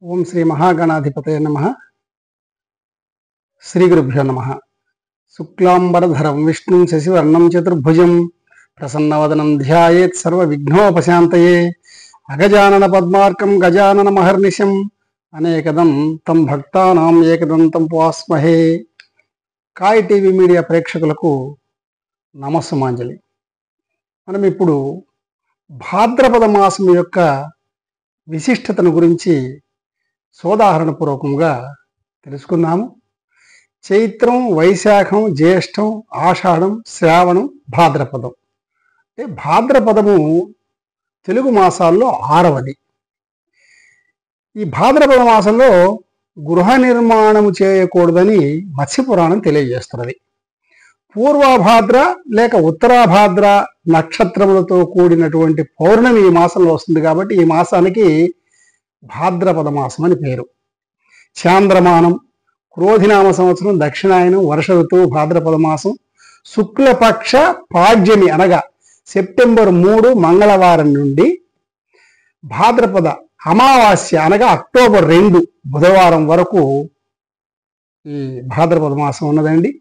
ఓం శ్రీ మహాగణాధిపతయ నమః. శ్రీ గురుభ్యో నమః. శుక్లాంబరధరం విష్ణుం శశివర్ణం చతుర్భుజం ప్రసన్నవదనం ధ్యాయేత్ సర్వ విఘ్నోపశాంతయే. అగజానన పద్మార్కం గజానన మహర్నిశం అనేకదం తం భక్తానాం ఏకదంతం ఉపాస్మహే. కాయ్ టీవీ మీడియా ప్రేక్షకులకు నమస్సుమాంజలి. మనం ఇప్పుడు భాద్రపద మాసం యొక్క విశిష్టతను గురించి సోదాహరణపూర్వకంగా తెలుసుకున్నాము. చైత్రం, వైశాఖం, జ్యేష్టం, ఆషాఢం, శ్రావణం, భాద్రపదం. అంటే భాద్రపదము తెలుగు మాసాల్లో 6వది. ఈ భాద్రపద మాసంలో గృహ నిర్మాణము చేయకూడదని మత్స్యపురాణం తెలియజేస్తున్నది. పూర్వభాద్ర లేక ఉత్తరాభాద్ర నక్షత్రములతో కూడినటువంటి పౌర్ణమి ఈ మాసంలో వస్తుంది కాబట్టి ఈ మాసానికి భాద్రపద మాసం అని పేరు. చాంద్రమానం, క్రోధినామ సంవత్సరం, దక్షిణాయనం, వర్ష ఋతువు, భాద్రపద మాసం, శుక్లపక్ష పాడ్యమి అనగా సెప్టెంబర్ 3 మంగళవారం నుండి భాద్రపద అమావాస్య అనగా అక్టోబర్ 2 బుధవారం వరకు ఈ భాద్రపద మాసం ఉన్నదండి.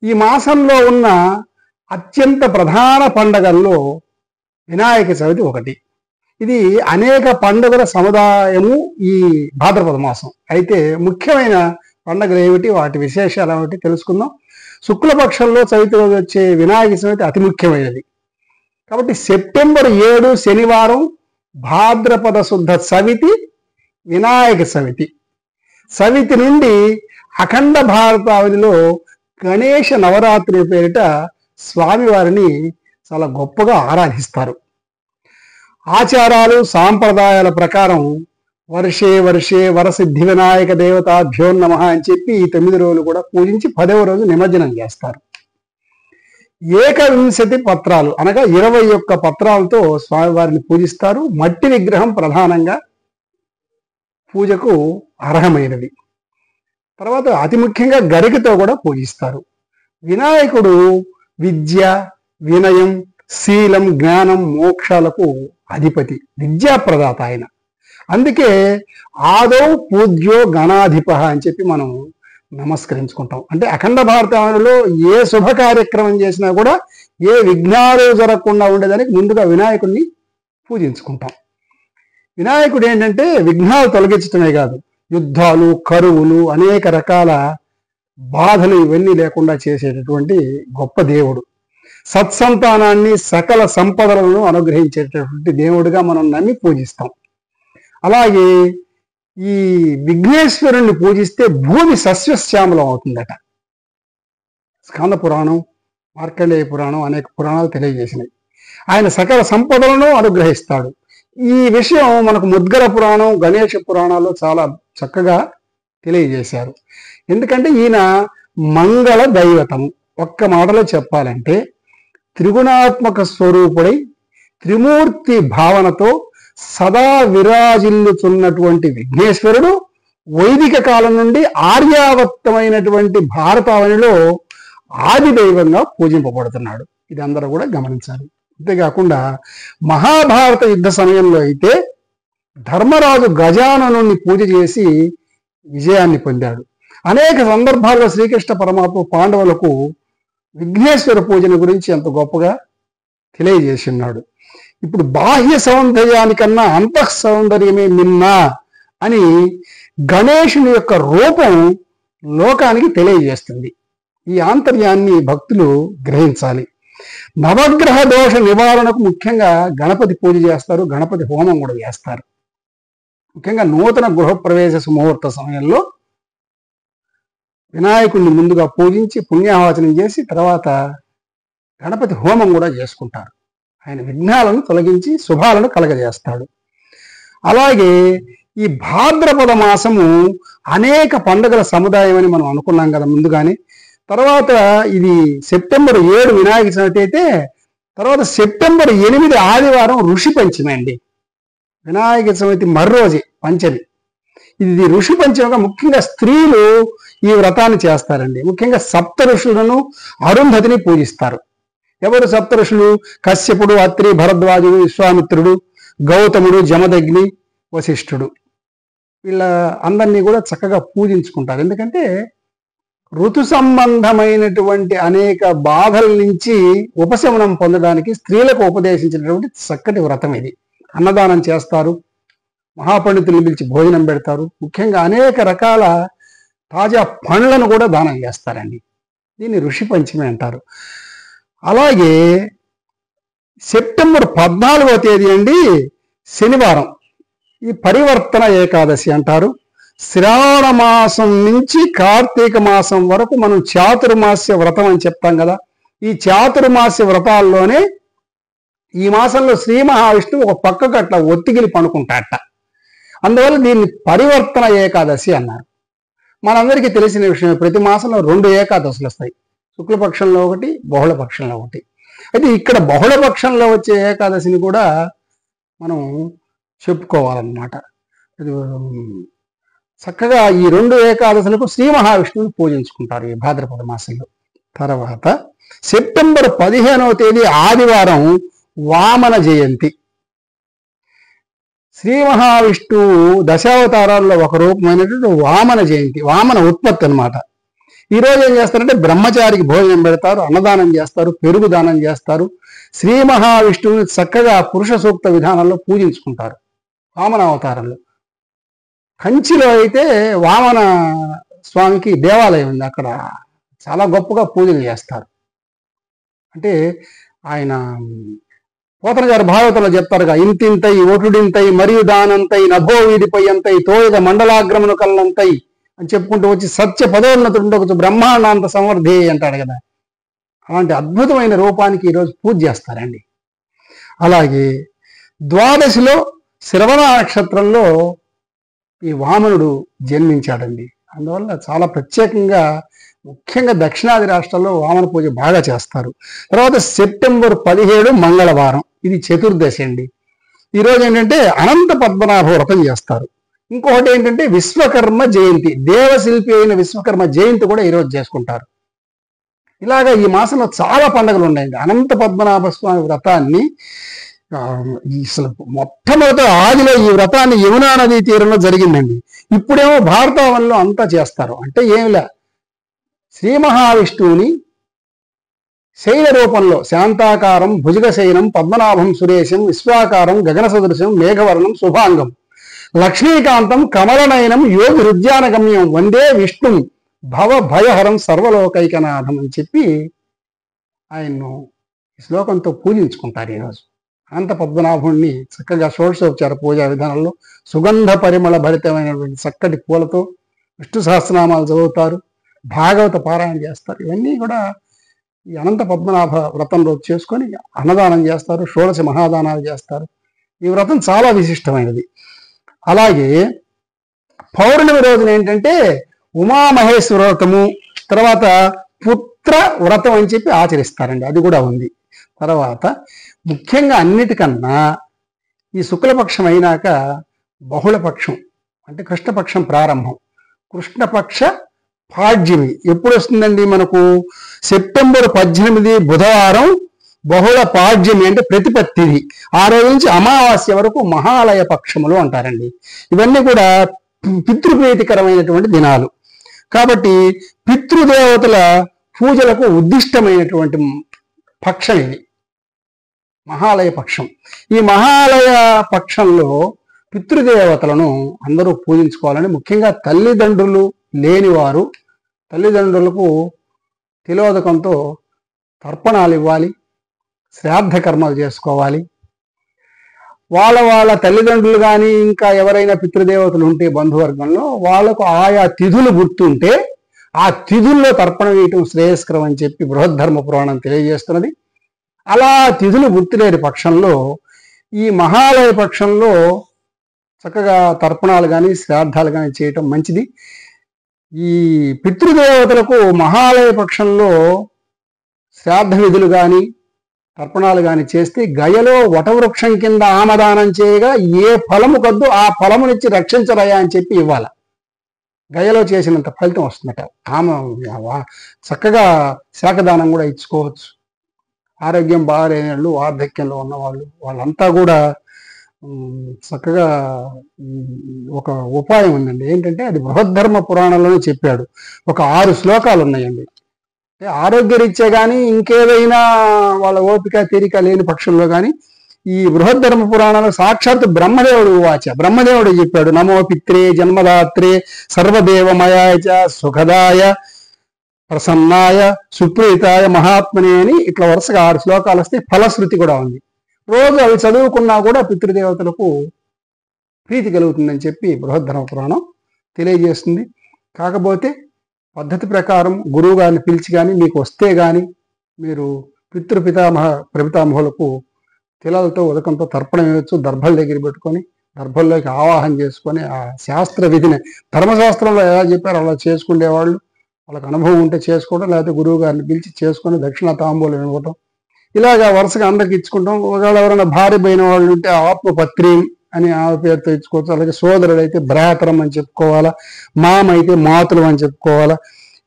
ఈ మాసంలో ఉన్న అత్యంత ప్రధాన పండగల్లో వినాయక చవితి ఒకటి. ఇది అనేక పండుగల సముదాయము ఈ భాద్రపద మాసం. అయితే ముఖ్యమైన పండుగలు ఏమిటి, వాటి విశేషాలు ఏమిటి తెలుసుకుందాం. శుక్లపక్షంలో చవితి రోజు వచ్చే వినాయక చవితి అతి ముఖ్యమైనది. కాబట్టి సెప్టెంబర్ 7 శనివారం భాద్రపద శుద్ధ చవితి వినాయక చవితి. చవితి నుండి అఖండ భారతావధిలో గణేష నవరాత్రి పేరిట స్వామివారిని చాలా గొప్పగా ఆరాధిస్తారు. ఆచారాలు సాంప్రదాయాల ప్రకారం వర్షే వర్షే వరసిద్ధి వినాయక దేవతాభ్యో నమః అని చెప్పి ఈ 9 రోజులు కూడా పూజించి 10వ రోజు నిమజ్జనం చేస్తారు. 21 పత్రాలు అనగా 21 పత్రాలతో స్వామివారిని పూజిస్తారు. మట్టి విగ్రహం ప్రధానంగా పూజకు అర్హమైనది. తర్వాత అతి ముఖ్యంగా గరికతో కూడా పూజిస్తారు. వినాయకుడు విద్య, వినయం, శీలం, జ్ఞానం, మోక్షాలకు అధిపతి, విద్యాప్రదాత ఆయన. అందుకే ఆదౌ పూజ్యో గణాధిప అని చెప్పి మనం నమస్కరించుకుంటాం. అంటే అఖండ భారతంలో ఏ శుభ కార్యక్రమం చేసినా కూడా ఏ విఘ్నాలు జరగకుండా ఉండేదానికి ముందుగా వినాయకుడిని పూజించుకుంటాం. వినాయకుడు ఏంటంటే విఘ్నాలు తొలగించడమే కాదు, యుద్ధాలు, కరువులు, అనేక రకాల బాధలు ఇవన్నీ లేకుండా చేసేటటువంటి గొప్ప దేవుడు. సత్సంతానాన్ని, సకల సంపదలను అనుగ్రహించేటటువంటి దేవుడిగా మనం నమ్మి పూజిస్తాం. అలాగే ఈ విఘ్నేశ్వరుణ్ణి పూజిస్తే భూమి సస్యశ్యామలం అవుతుందట. స్కాంద పురాణం, మార్కండేయ పురాణం అనేక పురాణాలు తెలియజేసినాయి. ఆయన సకల సంపదలను అనుగ్రహిస్తాడు. ఈ విషయం మనకు ముద్గల పురాణం, గణేష పురాణాల్లో చాలా చక్కగా తెలియజేశారు. ఎందుకంటే ఈయన మంగళ దైవతం. ఒక్క మాటలో చెప్పాలంటే త్రిగుణాత్మక స్వరూపుడై త్రిమూర్తి భావనతో సదా విరాజిల్లుతున్నటువంటి విఘ్నేశ్వరుడు వైదిక కాలం నుండి ఆర్యావర్తమైనటువంటి భారతావనిలో ఆది దైవంగా పూజింపబడుతున్నాడు. ఇది అందరూ కూడా గమనించాలి. అంతేకాకుండా మహాభారత యుద్ధ సమయంలో అయితే ధర్మరాజు గజాననుని పూజ చేసి విజయాన్ని పొందాడు. అనేక సందర్భాల్లో శ్రీకృష్ణ పరమాత్మ పాండవులకు విఘ్నేశ్వర పూజను గురించి ఎంత గొప్పగా తెలియజేసి ఉన్నాడు. ఇప్పుడు బాహ్య సౌందర్యానికన్నా అంతః సౌందర్యమే మిన్నా అని గణేశుని యొక్క రూపం లోకానికి తెలియజేస్తుంది. ఈ ఆంతర్యాన్ని భక్తులు గ్రహించాలి. నవగ్రహ దోష నివారణకు ముఖ్యంగా గణపతి పూజ చేస్తారు, గణపతి హోమం కూడా చేస్తారు. ముఖ్యంగా నూతన గృహప్రవేశ సుముహూర్త సమయంలో వినాయకుడిని ముందుగా పూజించి పుణ్యాహవచనం చేసి తర్వాత గణపతి హోమం కూడా చేసుకుంటారు. ఆయన విఘ్నాలను తొలగించి శుభాలను కలగజేస్తాడు. అలాగే ఈ భాద్రపద మాసము అనేక పండుగల సముదాయం అని మనం అనుకున్నాం కదా ముందుగానే. తర్వాత ఇది సెప్టెంబర్ 7 వినాయక చవితి అయితే తర్వాత సెప్టెంబర్ 8 ఆదివారం ఋషి పంచమి అండి. వినాయక చవితి మర్రోజే పంచమి. ఇది ఋషి పంచమిగా ముఖ్యంగా స్త్రీలు ఈ వ్రతాన్ని చేస్తారండి. ముఖ్యంగా సప్త ఋషులను, అరుంధతిని పూజిస్తారు. ఎవరు సప్త ఋషులు? కశ్యపుడు, అత్రి, భరద్వాజుడు, విశ్వామిత్రుడు, గౌతముడు, జమదగ్ని, వశిష్ఠుడు. వీళ్ళ అందరినీ కూడా చక్కగా పూజించుకుంటారు. ఎందుకంటే ఋతు సంబంధమైనటువంటి అనేక బాధల నుంచి ఉపశమనం పొందడానికి స్త్రీలకు ఉపదేశించినటువంటి చక్కటి వ్రతం ఇది. అన్నదానం చేస్తారు, మహాపండితుల్ని పిలిచి భోజనం పెడతారు, ముఖ్యంగా అనేక రకాల తాజా పండ్లను కూడా దానం చేస్తారండి. దీన్ని ఋషి పంచమి అంటారు. అలాగే సెప్టెంబర్ 14వ తేదీ అండి, శనివారం, ఈ పరివర్తన ఏకాదశి అంటారు. శ్రావణ మాసం నుంచి కార్తీక మాసం వరకు మనం చాతుర్మాస్య వ్రతం అని చెప్తాం కదా. ఈ చాతుర్మాస్య వ్రతాల్లోనే ఈ మాసంలో శ్రీ మహావిష్ణువు ఒక పక్కకు అట్లా ఒత్తిగిలి పనుకుంటాడట. అందువల్ల దీన్ని పరివర్తన ఏకాదశి అన్నారు. మనందరికీ తెలిసిన విషయం, ప్రతి మాసంలో 2 ఏకాదశులు వస్తాయి, శుక్లపక్షంలో ఒకటి, బహుళపక్షంలో ఒకటి. అయితే ఇక్కడ బహుళపక్షంలో వచ్చే ఏకాదశిని కూడా మనం చెప్పుకోవాలన్నమాట. చక్కగా ఈ 2 ఏకాదశులకు శ్రీ మహావిష్ణువుని పూజించుకుంటారు ఈ భాద్రపద మాసంలో. తర్వాత సెప్టెంబర్ 15వ తేదీ ఆదివారం వామన జయంతి. శ్రీ మహావిష్ణువు దశావతారాల్లో ఒక రూపమైనటువంటి వామన జయంతి, వామన ఉత్పత్తి అనమాట. ఈరోజు ఏం చేస్తారంటే బ్రహ్మచారికి భోజనం పెడతారు, అన్నదానం చేస్తారు, పెరుగు దానం చేస్తారు. శ్రీ మహావిష్ణువుని చక్కగా పురుష సూక్త విధానంలో పూజించుకుంటారు వామన అవతారంలో. కంచిలో అయితే వామన స్వామికి దేవాలయం ఉంది, అక్కడ చాలా గొప్పగా పూజలు చేస్తారు. అంటే ఆయన పోతన గారు భాగవతంలో చెప్తారుగా, ఇంతింతై ఒటుడింతై మరియు దానంతై నభో వీధిపై అంతై తోయద మండలాగ్రమను కల్లంతై అని చెప్పుకుంటూ వచ్చి సత్య పదోన్నతుండొచ్చు బ్రహ్మాండాంత సమర్థి అంటాడు కదా. అలాంటి అద్భుతమైన రూపానికి ఈరోజు పూజ చేస్తారండి. అలాగే ద్వాదశిలో శ్రవణ నక్షత్రంలో ఈ వామనుడు జన్మించాడండి. అందువల్ల చాలా ప్రత్యేకంగా, ముఖ్యంగా దక్షిణాది రాష్ట్రాల్లో వామన పూజ బాగా చేస్తారు. తర్వాత సెప్టెంబర్ 17 మంగళవారం, ఇది చతుర్దశి అండి. ఈరోజు ఏంటంటే అనంత పద్మనాభ వ్రతం చేస్తారు. ఇంకొకటి ఏంటంటే విశ్వకర్మ జయంతి, దేవశిల్పి అయిన విశ్వకర్మ జయంతి కూడా ఈరోజు చేసుకుంటారు. ఇలాగా ఈ మాసంలో చాలా పండుగలు ఉన్నాయండి. అనంత పద్మనాభ స్వామి వ్రతాన్ని అసలు మొట్టమొదట ఆదిలో ఈ వ్రతాన్ని యమునా నదీ తీరంలో జరిగిందండి. ఇప్పుడేమో భారతావనంలో అంతా చేస్తారు. అంటే ఏమిలా, శ్రీ మహావిష్ణువుని శైల రూపంలో శాంతాకారం భుజగశయనం పద్మనాభం సురేశం విశ్వాకారం గగన సదృశం మేఘవర్ణం శుభాంగం లక్ష్మీకాంతం కమలనయనం యోగి హృద్యానగమ్యం వందే విష్ణుం భవ భయహరం సర్వలోకైకనాథం అని చెప్పి ఆయన్ను ఈ శ్లోకంతో పూజించుకుంటారు. ఈరోజు అనంత పద్మనాభుణ్ణి చక్కగా షోడశోపచార పూజా విధానంలో సుగంధ పరిమళ భరితమైనటువంటి చక్కటి పూలతో విష్ణు సహస్రనామాలు చదువుతారు, భాగవత పారాయణ చేస్తారు. ఇవన్నీ కూడా ఈ అనంత పద్మనాభ వ్రతం రోజు చేసుకొని అన్నదానం చేస్తారు, షోడశ మహాదానాలు చేస్తారు. ఈ వ్రతం చాలా విశిష్టమైనది. అలాగే పౌర్ణమి రోజున ఏంటంటే ఉమామహేశ్వర వ్రతము, తర్వాత పుత్ర వ్రతం అని చెప్పి ఆచరిస్తారండి, అది కూడా ఉంది. తర్వాత ముఖ్యంగా అన్నిటికన్నా ఈ శుక్లపక్షం అయినాక బహుళపక్షం అంటే కృష్ణపక్షం ప్రారంభం. కృష్ణపక్ష పాడ్యమి ఎప్పుడు వస్తుందండి మనకు? సెప్టెంబర్ 18 బుధవారం బహుళ పాడ్యమి అంటే ప్రతిపత్తిది. ఆ రోజు నుంచి అమావాస్య వరకు మహాలయ పక్షములు అంటారండి. ఇవన్నీ కూడా పితృప్రీతికరమైనటువంటి దినాలు కాబట్టి పితృదేవతల పూజలకు ఉద్దిష్టమైనటువంటి పక్షం ఇది, మహాలయ పక్షం. ఈ మహాలయ పక్షంలో పితృదేవతలను అందరూ పూజించుకోవాలని, ముఖ్యంగా తల్లిదండ్రులు లేనివారు తల్లిదండ్రులకు తిలోదకంతో తర్పణాలు ఇవ్వాలి, శ్రాద్ధ కర్మలు చేసుకోవాలి. వాళ్ళ తల్లిదండ్రులు కానీ ఇంకా ఎవరైనా పితృదేవతలు ఉంటే బంధువర్గంలో వాళ్ళకు ఆయా తిథులు గుర్తుంటే ఆ తిథుల్లో తర్పణ వేయటం శ్రేయస్కరం అని చెప్పి బృహద్ధర్మ పురాణం తెలియజేస్తున్నది. అలా తిథులు గుర్తులేని పక్షంలో ఈ మహాలయ పక్షంలో చక్కగా తర్పణాలు కానీ శ్రాద్ధాలు కానీ చేయటం మంచిది. ఈ పితృదేవతలకు మహాలయ పక్షంలో శ్రాద్ధ విధులు కానీ తర్పణాలు కానీ చేస్తే గయలో వటవృక్షం కింద ఆమదానం చేయగా ఏ ఫలము కద్దు ఆ ఫలమునిచ్చి రక్షించరయా అని చెప్పి ఇవ్వాల. గయలో చేసినంత ఫలితం వస్తుందట. ఆమె చక్కగా శాఖదానం కూడా ఇచ్చుకోవచ్చు. ఆరోగ్యం బాగాలేని వాళ్ళు, వార్ధక్యంలో ఉన్నవాళ్ళు, వాళ్ళంతా కూడా చక్కగా ఒక ఉపాయం ఉందండి. ఏంటంటే అది బృహద్ధర్మ పురాణంలోనే చెప్పాడు. ఒక 6 శ్లోకాలు ఉన్నాయండి. ఆరోగ్యరీత్యా కానీ ఇంకేదైనా వాళ్ళ ఓపిక తీరిక లేని పక్షంలో కానీ ఈ బృహద్ధర్మ పురాణంలో సాక్షాత్ బ్రహ్మదేవుడు బ్రహ్మదేవుడు చెప్పాడు, నమో పిత్రే జన్మదాత్రే సర్వదేవమయాయ చ సుఖదాయ ప్రసన్నాయ సుప్రీతాయ మహాత్మనే అని ఇట్లా వరుసగా 6 శ్లోకాలు వస్తే ఫలశ్రుతి కూడా ఉంది. రోజు అవి చదువుకున్నా కూడా పితృదేవతలకు ప్రీతి కలుగుతుందని చెప్పి బృహద్ధర్మ పురాణం తెలియజేస్తుంది. కాకపోతే పద్ధతి ప్రకారం గురువు గారిని పిలిచి కానీ మీకు వస్తే కానీ మీరు ప్రపితామహులకు తిలలతో ఉదకంతో తర్పణం ఇవ్వచ్చు. దర్భల దగ్గర పెట్టుకొని దర్భల్లోకి ఆవాహన చేసుకొని ఆ శాస్త్ర విధిని ధర్మశాస్త్రంలో ఎలా చెప్పారో అలా చేసుకునేవాళ్ళు. వాళ్ళకి అనుభవం ఉంటే చేసుకోవడం, లేకపోతే గురువు గారిని పిలిచి చేసుకొని దక్షిణ తాంబూలం ఇవ్వటం, ఇలాగా వరుసగా అందరికి ఇచ్చుకుంటాం. ఒకవేళ ఎవరైనా భార్య పోయిన వాళ్ళు ఉంటే ఆత్మపత్రి అని ఆమె పేరుతో ఇచ్చుకోవచ్చు. అలాగే సోదరుడు అయితే భ్రాతరం అని చెప్పుకోవాలా, మామ అయితే మాతులు అని చెప్పుకోవాలా.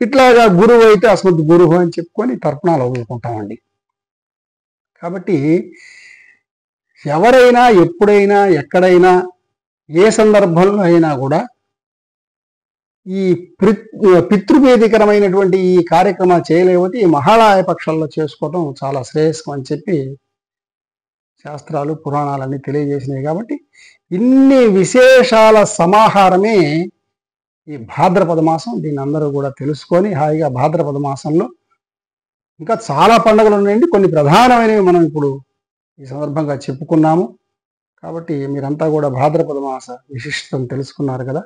ఇట్లాగా గురువు అయితే అస్మద్ గురువు అని చెప్పుకొని తర్పణాలు వదులుకుంటామండి. కాబట్టి ఎవరైనా ఎప్పుడైనా ఎక్కడైనా ఏ సందర్భంలో అయినా కూడా ఈ పితృభేదికరమైనటువంటి ఈ కార్యక్రమాలు చేయలేకపోతే ఈ మహాళాయ పక్షాల్లో చేసుకోవడం చాలా శ్రేయస్కరం అని చెప్పి శాస్త్రాలు పురాణాలన్నీ తెలియజేసినాయి. కాబట్టి ఇన్ని విశేషాల సమాహారమే ఈ భాద్రపద మాసం. దీన్ని అందరూ కూడా తెలుసుకొని హాయిగా భాద్రపద మాసంలో ఇంకా చాలా పండుగలు ఉన్నాయండి. కొన్ని ప్రధానమైనవి మనం ఇప్పుడు ఈ సందర్భంగా చెప్పుకున్నాము. కాబట్టి మీరంతా కూడా భాద్రపద మాస విశిష్టతను తెలుసుకున్నారు కదా.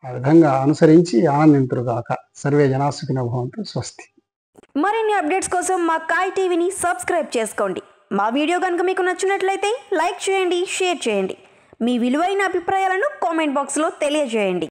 ఆ విధంగా అనుసరించి ఆనందింతురుగాక. సర్వే జనా సుఖినో భవంతు. స్వస్తి. మరిన్ని అప్డేట్స్ కోసం మా కాయ్ టీవీని సబ్స్క్రైబ్ చేసుకోండి. మా వీడియో కనుక మీకు నచ్చినట్లయితే లైక్ చేయండి, షేర్ చేయండి. మీ విలువైన అభిప్రాయాలను కామెంట్ బాక్స్లో తెలియజేయండి.